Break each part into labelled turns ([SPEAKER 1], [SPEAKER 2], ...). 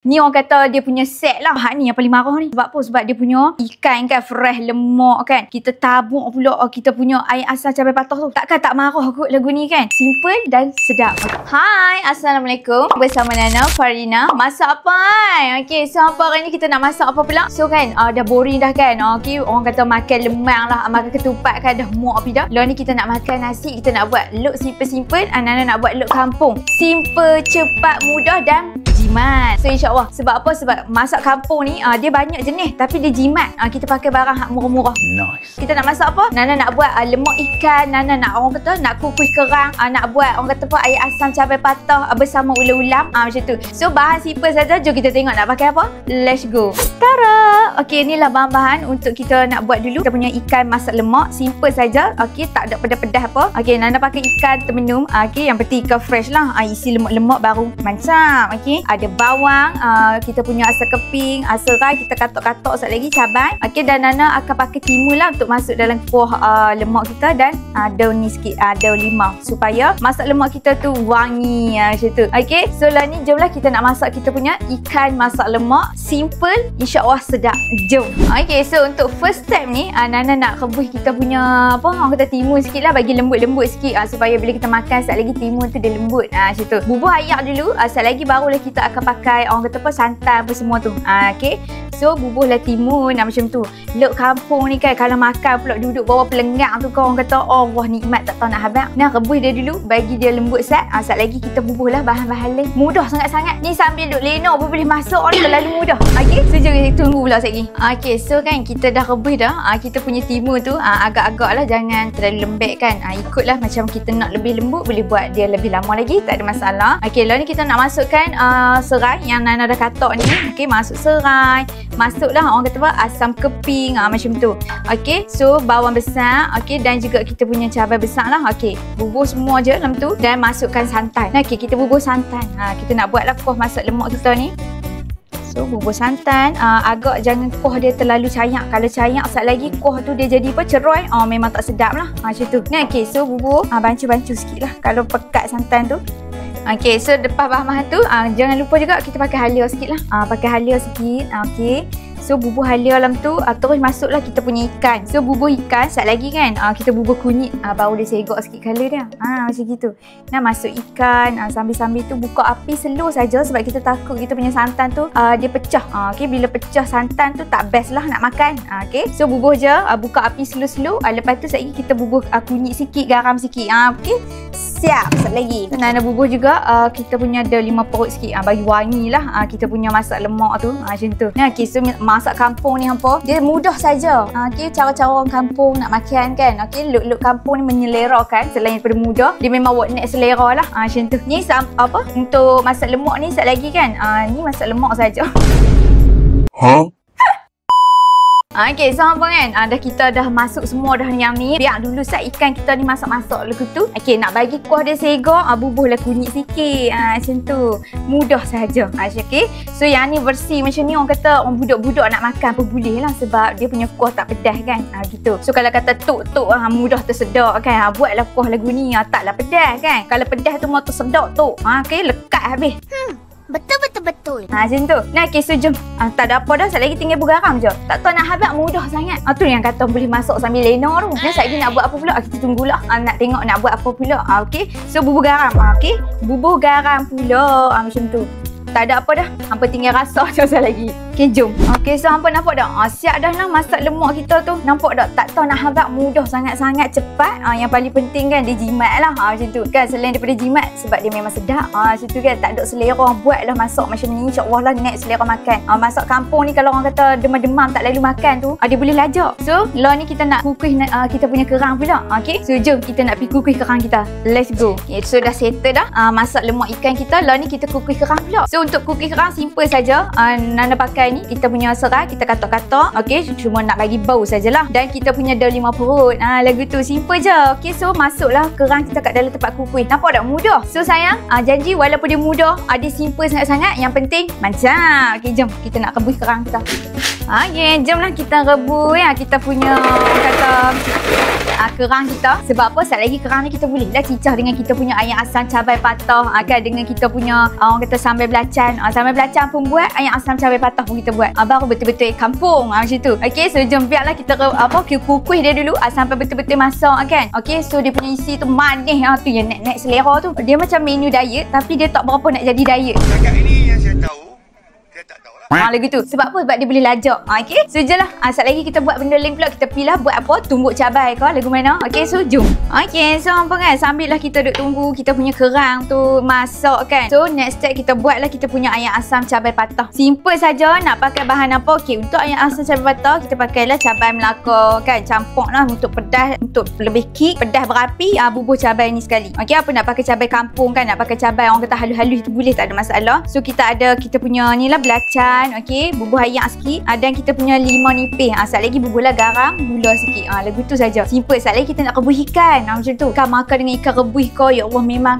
[SPEAKER 1] Ni orang kata dia punya set lah. Hak ni yang paling marah ni. Sebab apa? Sebab dia punya ikan kan fresh, lemak kan. Kita tabuk pula kita punya air asam cabai patah tu. Takkan tak marah kot lagu ni kan. Simple dan sedap. Hai, Assalamualaikum. Bersama Nana Farina. Masak apa? Okay, so apa hari ni kita nak masak apa pula? So kan, dah boring dah kan. Okay, orang kata makan lemang lah, makan ketupat kan dah muak api dah. Lalu ni kita nak makan nasi. Kita nak buat lok simple-simple. Nana nak buat lok kampung. Simple, cepat, mudah dan jimat. So insyaAllah. Sebab apa? Sebab masak kampung ni dia banyak jenis tapi dia jimat. Kita pakai barang hak murah-murah. Nice. Kita nak masak apa? Nana nak buat lemak ikan. Nana nak orang kata nak kukus kerang. Nak buat orang kata apa? Air asam cabai patah bersama ulam-ulam. Macam tu. So bahan simple saja. Jom kita tengok nak pakai apa. Let's go. Tara. Okay, inilah bahan-bahan untuk kita nak buat dulu. Kita punya ikan masak lemak. Simple saja. Okay, tak ada pedas-pedas apa. Okay, Nana pakai ikan termenum. Okay, yang penting ikan fresh lah. Isi lemak-lemak baru macam. Okay. Ada bawang, kita punya asam keping, serai kita katok-katok sekali lagi, cabai. Okey, dan Nana akan pakai timun lah untuk masuk dalam kuah lemak kita dan daun ni sikit, daun limau supaya masak lemak kita tu wangi macam tu. Okey, so lah ni jomlah kita nak masak kita punya ikan masak lemak. Simple, insya-Allah sedap. Jom. Okey, so untuk first step ni Nana nak rebus kita punya apa orang kata timun sikit lah, bagi lembut-lembut sikit supaya bila kita makan sekali lagi timun tu dia lembut macam tu. Bubuh ayak dulu, sekali lagi barulah kita akan pakai orang kata apa santan apa semua tu. Okey. So bubuhlah timun macam tu. Lok kampung ni kan kalau makan pula duduk bawah pelengang tu kau orang kata oh wah nikmat tak tahu nak habaq. Nah, rebus dia dulu bagi dia lembut sat. Sat lagi kita bubuhlah bahan-bahan lain. Mudah sangat-sangat. Ni sambil duk leno pun boleh masak orang terlalu mudah. Okey. So jom kita tunggu pula sekejap lagi. Okey, so kan kita dah rebus dah. Kita punya timun tu agak-agak lah jangan terlalu lembek kan. Ikutlah macam kita nak lebih lembut boleh buat dia lebih lama lagi, tak ada masalah. Okey, lalu ni kita nak masukkan serai yang Nana dah katok ni. Okey, masuk serai. Masuklah orang kata apa asam keping macam tu. Okey, so bawang besar, okey, dan juga kita punya cabai besar lah. Okey, bubuh semua je dalam tu dan masukkan santan. Okey, kita bubuh santan. Kita nak buatlah kuah masak lemak kita ni. So bubuh santan, agak jangan kuah dia terlalu cayak. Kalau cayak sat lagi kuah tu dia jadi apa ceroy, memang tak sedap lah. Macam tu. Ni okey, so bubuh bancu-bancu sikit lah kalau pekat santan tu. Okey, so lepas bahan-bahan tu jangan lupa juga kita pakai halia sikit lah. Pakai halia sikit. Okey. So bubuh halia dalam tu terus masuklah kita punya ikan. So bubuh ikan sat lagi kan kita bubuh kunyit baru dia segok sikit color dia. Macam gitu. Nah, masuk ikan sambil-sambil tu buka api slow saja sebab kita takut kita punya santan tu dia pecah. Okey, bila pecah santan tu tak best lah nak makan. Okey. So bubuh je buka api slow-slow. Lepas tu sat lagi kita bubuh kunyit sikit, garam sikit. Okey. Siap. Sat lagi. Nana bubuh juga kita punya daun limau perut sikit bagi wangi lah kita punya masak lemak tu macam tu. Nah, okey, so masak kampung ni hampa dia mudah saja. Okey, cara-cara orang kampung nak makan kan. Okey, lok-lok kampung ni menyelerakan selain daripada mudah, dia memang buat next selera lah macam tu. Ni apa untuk masak lemak ni sat lagi kan. Ni masak lemak saja. Okey, so hampa kan kita dah masuk semua dah yang ni. Biar dulu sat ikan kita ni masak-masak lagu tu. Okey, nak bagi kuah dia segok bubuhlah kunyit sikit macam tu. Mudah saja. Okey. So yang ni versi macam ni orang kata orang budak-budak nak makan pun boleh lah sebab dia punya kuah tak pedas kan. Gitu. So kalau kata tok-tok mudah tersedok kan. Buatlah kuah lagu ni taklah pedas kan. Kalau pedas tu mau tersedok tok. Okey, lekat habis.
[SPEAKER 2] Betul.
[SPEAKER 1] Macam tu. Nah, okey, so jom. Tak ada apa dah. Sat lagi tinggal bergaram je. Tak tahu nak habaq mudah sangat. Tu yang kata boleh masak sambil lena tu. Nah, sat lagi nak buat apa pula? Kita tunggulah. Nak tengok nak buat apa pula. Okey. So bubuh garam. Okey. Bubuh garam pula. Macam tu. Tak ada apa dah. Hampa tinggal rasa je sat lagi. Okey, jom. Okey, so hampa nampak tak? Siap dah lah masak lemak kita tu. Nampak tak? Tak tahu nak habaq mudah sangat-sangat cepat. Yang paling penting kan dia jimat lah. Macam tu. Kan selain daripada jimat sebab dia memang sedap. Macam tu kan. Tak ada selera buat lah masak macam ni. InsyaAllah lah next selera makan. Masak kampung ni kalau orang kata demam-demam tak lalu makan tu. Dia boleh lajak. So, lah ni kita nak kukus kita punya kerang pula. Okey. So, jom kita nak pergi kukus kerang kita. Let's go. Okay, so dah settle dah. Masak lemak ikan kita. Lah ni kita kukus kerang pula. So, untuk kukus kerang simple saja. Nana pakai ni kita punya serai kita katok-katok. Okey, cuma nak bagi bau sajalah. Dan kita punya daun limau perut. Lagu tu simple je. Okey, so masuklah kerang kita kat dalam tempat kukus. Nampak tak mudah? So sayang, janji walaupun dia mudah, dia simple sangat-sangat, yang penting mantap. Okey, jom kita nak rebus kerang kita. Okey, jomlah kita rebus kita punya kata kerang kita. Sebab apa? Sekali lagi kerang ni kita boleh lah cicah dengan kita punya ayam asam cabai patah, kan, dengan kita punya orang kata sambal belacan. Sambal belacan pun buat, ayam asam cabai patah pun kita buat. Baru betul-betul kampung macam tu. Okey, so jom biarlah kita kukuh dia dulu sampai betul-betul masak, kan. Okey, so dia punya isi tu manis, tu yang naik selera tu. Dia macam menu diet tapi dia tak berapa nak jadi diet.
[SPEAKER 3] Setakat ini yang saya tahu, saya tak tahu lah.
[SPEAKER 1] Lagu tu. Sebab apa? Sebab dia boleh lajak. Okey. So je lah. Sat lagi kita buat benda lain pula. Kita pilih buat apa? Tumbuk cabai ke lagu mana? Okey, so jom. Okey, so apa kan? Sambil lah kita duk tunggu kita punya kerang tu masak, kan. So next step kita buat lah kita punya ayam asam cabai patah. Simple saja. Nak pakai bahan apa? Okey, untuk ayam asam cabai patah kita pakailah cabai Melaka, kan. Campur lah untuk pedas, untuk lebih kick, pedas berapi, bubuh cabai ni sekali. Okey, apa nak pakai cabai kampung, kan? Nak pakai cabai orang kata halus-halus itu boleh, tak ada masalah. So kita ada kita punya ni lah belacan. Okey, bubuh ayam sikit, dan kita punya limau nipis. Sat lagi bubuhlah garam, gula sikit. Lagu tu saja. Simple. Sat lagi kita nak rebus ikan. Macam tu. Kan makan dengan ikan rebus kau, ya Allah, memang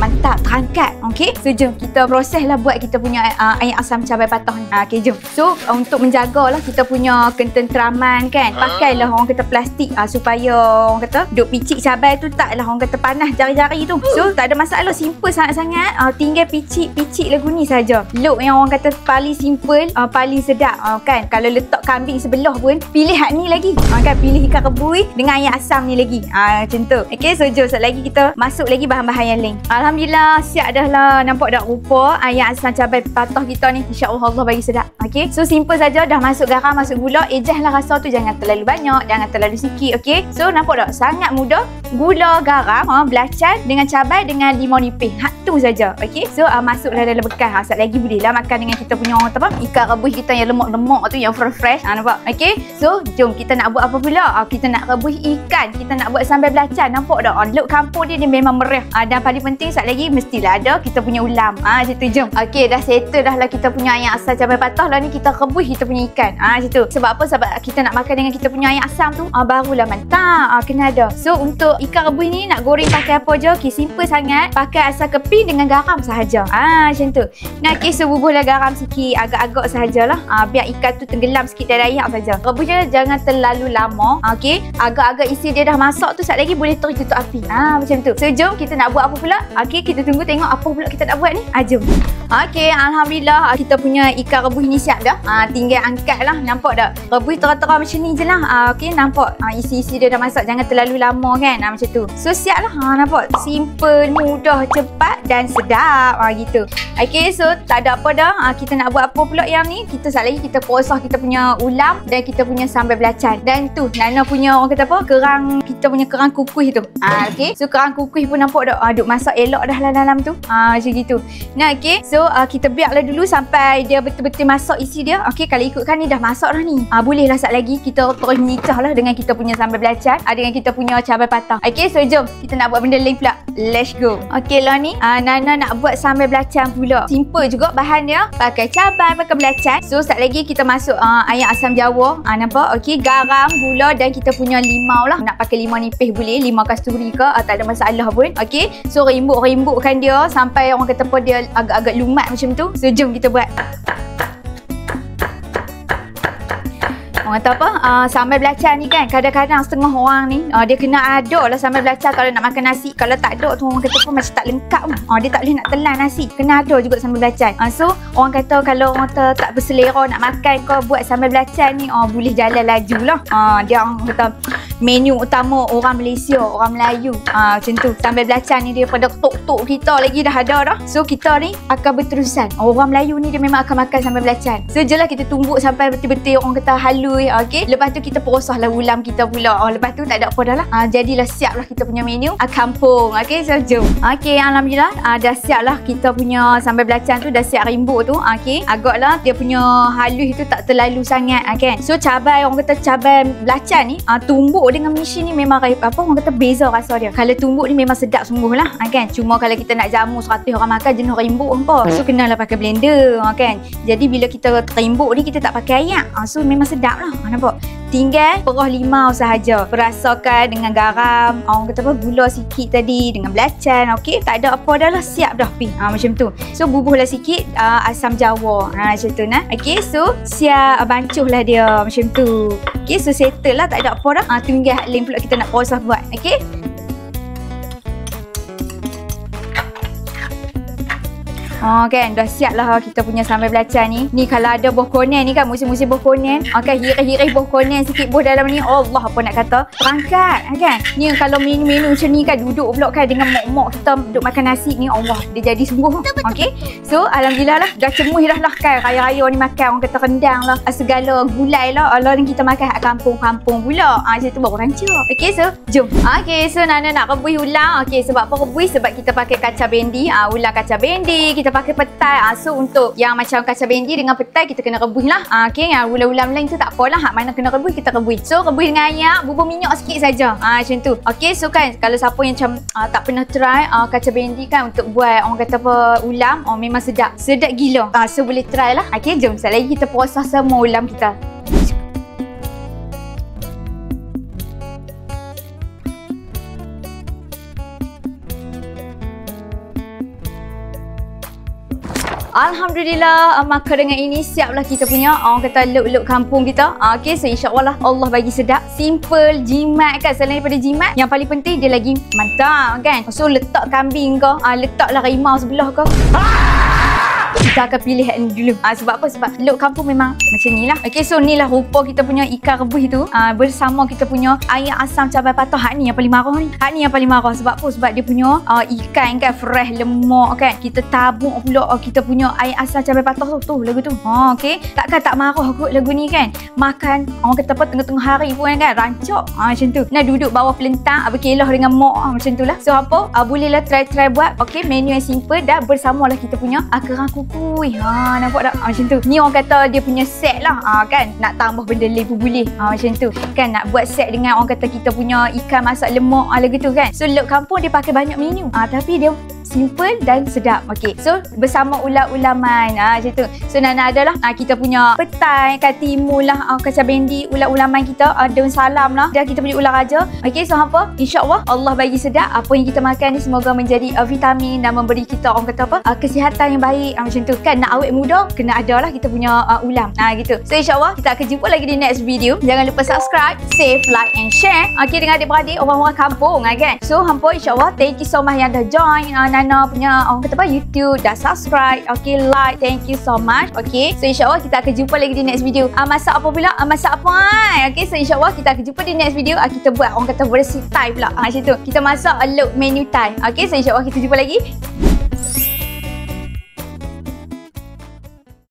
[SPEAKER 1] mantap, terangkat. Okey, so jom kita proses lah buat kita punya ayam asam cabai patah ni. Okey, jom. So untuk menjagalah kita punya ketenteraman, kan, pakailah orang kata plastik supaya orang kata duk picik cabai tu taklah orang kata panas jari-jari tu. So tak ada masalah, simple sangat-sangat. Tinggal picik lagu ni saja. Look yang orang kata paling simple, paling sedap, kan. Kalau letak kambing sebelah pun pilih hak ni lagi, kan, pilih ikan rebus dengan ayam asam ni lagi. Macam tu. Okey, so jom sat lagi kita masuk lagi bahan-bahan yang lain. Alhamdulillah siap dah lah. Nampak tak rupa ayam asam cabai patah kita ni, insya-Allah Allah bagi sedap. Okey, so simple saja. Dah masuk garam, masuk gula. Ejahlah rasa tu, jangan terlalu banyak, jangan terlalu sikit. Okey, so nampak tak? Sangat mudah. Gula, garam, belacan dengan cabai dengan limau nipis. Hak tu saja. Okey, so masuklah dalam bekas. Sat lagi bolehlah makan dengan kita punya orang apa? Ikan rebus kita yang lemak-lemak tu, yang fresh. Nampak? Okey, so jom kita nak buat apa pula? Kita nak rebus ikan. Kita nak buat sambal belacan. Nampak tak? Look kampung dia memang meriah. Dan paling penting sat lagi mestilah ada kita punya ulam. Macam tu, jom. Okey, dah settle dah lah kita punya ayam asam cabai patah. Lah ni kita rebus kita punya ikan. Macam tu. Sebab apa? Sebab kita nak makan dengan kita punya ayam asam tu, barulah mantap. Kena ada. So untuk ikan rebus ni nak goreng pakai apa je? Okey, simple sangat. Pakai asam keping dengan garam sahaja. Macam tu. Nah, okey, so bubuhlah garam sikit, agak-agak sahajalah. Biar ikan tu tenggelam sikit dalam air saja. Rebusnya jangan terlalu lama. Okey, agak-agak isi dia dah masak tu, sat lagi boleh terus tutup api. Macam tu. So jom kita nak buat apa pula? Okey, kita tunggu tengok apa pula kita nak buat ni. Jom. Okey, alhamdulillah kita punya ikan rebus ni siap dah. Tinggal angkat lah. Nampak tak? Rebus tera-tera macam ni je lah. Okey, nampak isi-isi dia dah masak. Jangan terlalu lama, kan. Macam tu. So siap lah. Nampak? Simple, mudah, cepat dan sedap. Gitu. Okey, so tak ada apa dah. Kita nak buat apa pula yang ni? Kita sat lagi kita proses kita punya ulam dan kita punya sambal belacan. Dan tu Nana punya orang kata apa? Kerang, kita punya kerang kukuh tu. Okey. So kerang kukuh pun nampak tak? Duk masak elok dah lah dalam tu. Macam gitu. Nah, okey. So kita biarlah dulu sampai dia betul-betul masak isi dia. Okey, kalau ikutkan ni dah masak dah ni. Bolehlah sat lagi kita terus nikah lah dengan kita punya sambal belacan, dengan kita punya cabai patah. Okey, so jom kita nak buat benda lain pula. Let's go. Okey lah ni Nana nak buat sambal belacan pula. Simple juga bahan dia. Pakai cabai, pakai belacan. So sat lagi kita masuk ayam asam Jawa. Nampak? Okey, garam, gula dan kita punya limau lah. Nak pakai limau nipis boleh, limau kasturi ke, tak ada masalah pun. Okey, so rimbuk-rimbukkan dia sampai orang kata apa dia agak-agak lumat macam tu. So jom kita buat. Orang kata apa? Sambal belacan ni, kan, kadang-kadang setengah orang ni dia kena ada lah sambal belacan kalau nak makan nasi. Kalau tak ada tu orang kata pun macam tak lengkap. Dia tak boleh nak telan nasi. Kena ada juga sambal belacan. So orang kata kalau orang tak berselera nak makan kau buat sambal belacan ni, boleh jalan laju lah. Dia orang kata menu utama orang Malaysia, orang Melayu. Macam tu. Sambal belacan ni dia pada tok-tok kita lagi dah ada dah. So kita ni akan berterusan. Orang Melayu ni dia memang akan makan sambal belacan. So je lah kita tumbuk sampai betul-betul orang kata halus. Okey, lepas tu kita proseslah ulam kita pula. Lepas tu tak ada apa dah lah. Jadilah siap lah kita punya menu kampung. Okey, so jom. Okey, alhamdulillah dah siap lah kita punya sambal belacan tu, dah siap rimbuk tu. Okey, agaklah dia punya halus tu tak terlalu sangat, kan. So cabai, orang kata cabai belacan ni tumbuk dengan mesin ni memang apa orang kata beza rasa dia. Kalau tumbuk ni memang sedap sungguh lah, kan. Cuma kalau kita nak jamu 100 orang makan jenuh rimbuk apa. So kenalah pakai blender, kan. Jadi bila kita rimbuk ni kita tak pakai air. So memang sedap lah. Nampak? Tinggal perah limau sahaja. Perasakan dengan garam, orang kata apa, gula sikit tadi dengan belacan. Okey, tak ada apa dah lah, siap dah pi. Macam tu. So bubuhlah sikit asam jawa. Macam tu nah. Okey, so siap bancuhlah dia macam tu. Okey, so settle lah, tak ada apa dah. Tinggal hak lain pula kita nak proses buat. Okey. Kan, dah siap lah kita punya sambal belacan ni. Ni kalau ada buah konen ni kan, musim-musim buah konen. Kan, hirih-hirih buah konen sikit buah dalam ni. Allah, apa nak kata, terangkat kan. Ni kalau menu-menu macam ni kan, duduk pula kan dengan mak-mak kita duduk makan nasi ni. Allah, dia jadi sungguh. Okey, so alhamdulillah lah, dah cemuh dah lah kan. Raya-raya ni makan orang kata rendang lah, segala gulai lah. Allah ni kita makan kat kampung-kampung pula. Macam tu baru rancak. Okey, so jom. Okey, so Nana nak rebus ulang. Okey, sebab apa rebus? Sebab kita pakai kacang bendi. Ulang kacang bendi, kita pakai petai. So untuk yang macam kacang bendi dengan petai kita kena rebus lah. Okey, yang ulam-ulam lain tu tak apalah, hak mana kena rebus kita rebus. So rebus dengan air, bubur minyak sikit saja. Macam tu. Okey, so kan kalau siapa yang macam tak pernah try kacang bendi kan untuk buat orang kata apa ulam, memang sedap. Sedap gila. So boleh try lah. Okey, jom sekali lagi kita proses semua ulam kita. Alhamdulillah, maka dengan ini siaplah kita punya orang kata luk-luk kampung kita. Okey, so insya-Allah Allah bagi sedap, simple, jimat kan. Selain daripada jimat, yang paling penting dia lagi mantap kan. So letak kambing ke, letaklah rimau sebelah ke. Kita akan pilih yang ni dulu. Sebab apa? Sebab luk kampung memang macam ni lah. Okey, so ni lah rupa kita punya ikan rebus tu. Bersama kita punya air asam cabai patah. Hak ni yang paling marah ni. Hak ni yang paling marah. Sebab apa? Sebab dia punya ikan kan fresh, lemak kan. Kita tabung pula kita punya air asam cabai patah tu. Tu lagu tu. Okey. Takkan tak marah kot lagu ni kan. Makan orang kata apa tengah-tengah hari pun kan. Rancak. Macam tu. Nak duduk bawah pelentang. Berkelah dengan mak. Macam tu lah. So apa? Bolehlah try buat. Okey. Menu yang simple. Dan bersamalah kita punya kerang kuku. Nampak tak? Macam tu. Ni orang kata dia punya set lah. Kan? Nak tambah benda lain pun boleh. Macam tu. Kan? Nak buat set dengan orang kata kita punya ikan masak lemak lagu tu kan. So luk kampung dia pakai banyak menu. Tapi dia simple dan sedap. Okey. So bersama ulam-ulaman. Macam tu. So Nana adalah kita punya petai kan, timun lah, kacang bendi, ulam-ulaman kita, daun salam lah, dan kita punya ulam raja. Okey, so apa? InsyaAllah Allah bagi sedap. Apa yang kita makan ni semoga menjadi vitamin dan memberi kita orang kata apa? Kesihatan yang baik. Macam tu kan. Nak awet muda kena ada lah kita punya ulam. Gitu. So insyaAllah kita akan jumpa lagi di next video. Jangan lupa subscribe, save, like and share. Okey, dengan adik-beradik orang-orang kampung kan. So hampa insyaAllah thank you so much yang dah join Nana punya orang kata apa YouTube, dah subscribe. Okey, like, thank you so much. Okey, so insyaAllah kita akan jumpa lagi di next video. Masak apa pula? Masak apa? Okey, so insyaAllah kita akan jumpa di next video. Kita buat orang kata versi Thai pula. Macam tu. Kita masak look menu Thai. Okey, so insyaAllah kita jumpa lagi.